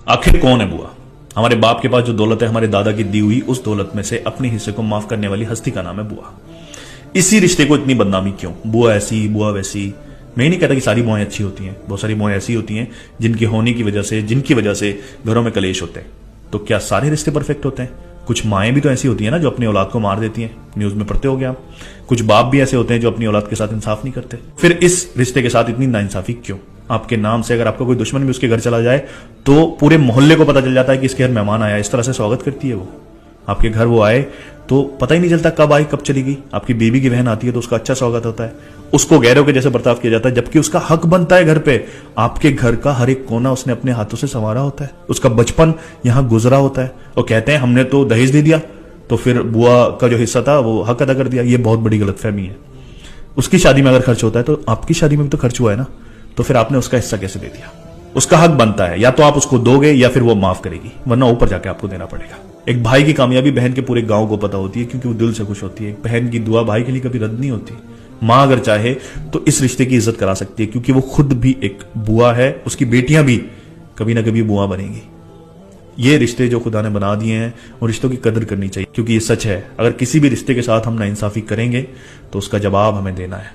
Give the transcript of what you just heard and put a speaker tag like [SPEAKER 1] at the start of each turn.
[SPEAKER 1] आखिर कौन है बुआ? हमारे बाप के पास जो दौलत है, हमारे दादा की दी हुई उस दौलत में से अपने हिस्से को माफ करने वाली हस्ती का नाम है बुआ। इसी रिश्ते को इतनी बदनामी क्यों? बुआ ऐसी, बुआ वैसी। मैं नहीं कहता कि सारी बुआएं अच्छी होती हैं, बहुत सारी बुआएं ऐसी होती हैं जिनकी होने की वजह से, जिनकी वजह से घरों में कलेश होते हैं। तो क्या सारे रिश्ते परफेक्ट होते हैं? कुछ माएं भी तो ऐसी होती हैं ना जो अपनी औलाद को मार देती हैं, न्यूज में पढ़ते हो गया आप। कुछ बाप भी ऐसे होते हैं जो अपनी औलाद के साथ इंसाफ नहीं करते। फिर इस रिश्ते के साथ इतनी नाइंसाफी क्यों? आपके नाम से अगर आपका कोई दुश्मन भी उसके घर चला जाए तो पूरे मोहल्ले को पता चल जाता है कि इसके घर मेहमान आया, इस तरह से स्वागत करती है वो। आपके घर वो आए तो पता ही नहीं चलता कब आई कब चली गई। आपकी बीवी की बहन आती है तो उसका अच्छा स्वागत होता है, उसको गैरों के जैसे बर्ताव किया जाता है, जबकि उसका हक बनता है घर पे। आपके घर का हर एक कोना उसने अपने हाथों से संवारा होता है, उसका बचपन यहां गुजरा होता है। और कहते हैं हमने तो दहेज दे दिया तो फिर बुआ का जो हिस्सा था वो हक अदा कर दिया। ये बहुत बड़ी गलतफहमी है। उसकी शादी में अगर खर्च होता है तो आपकी शादी में भी तो खर्च हुआ है ना, तो फिर आपने उसका हिस्सा कैसे दे दिया? उसका हक बनता है, या तो आप उसको दोगे या फिर वो माफ करेगी, वरना ऊपर जाके आपको देना पड़ेगा। एक भाई की कामयाबी बहन के पूरे गांव को पता होती है क्योंकि वो दिल से खुश होती है। बहन की दुआ भाई के लिए कभी रद्द नहीं होती। मां अगर चाहे तो इस रिश्ते की इज्जत करा सकती है क्योंकि वो खुद भी एक बुआ है, उसकी बेटियां भी कभी ना कभी बुआ बनेंगी। ये रिश्ते जो खुदा ने बना दिए हैं उन रिश्तों की कदर करनी चाहिए क्योंकि ये सच है, अगर किसी भी रिश्ते के साथ हम नाइंसाफी करेंगे तो उसका जवाब हमें देना है।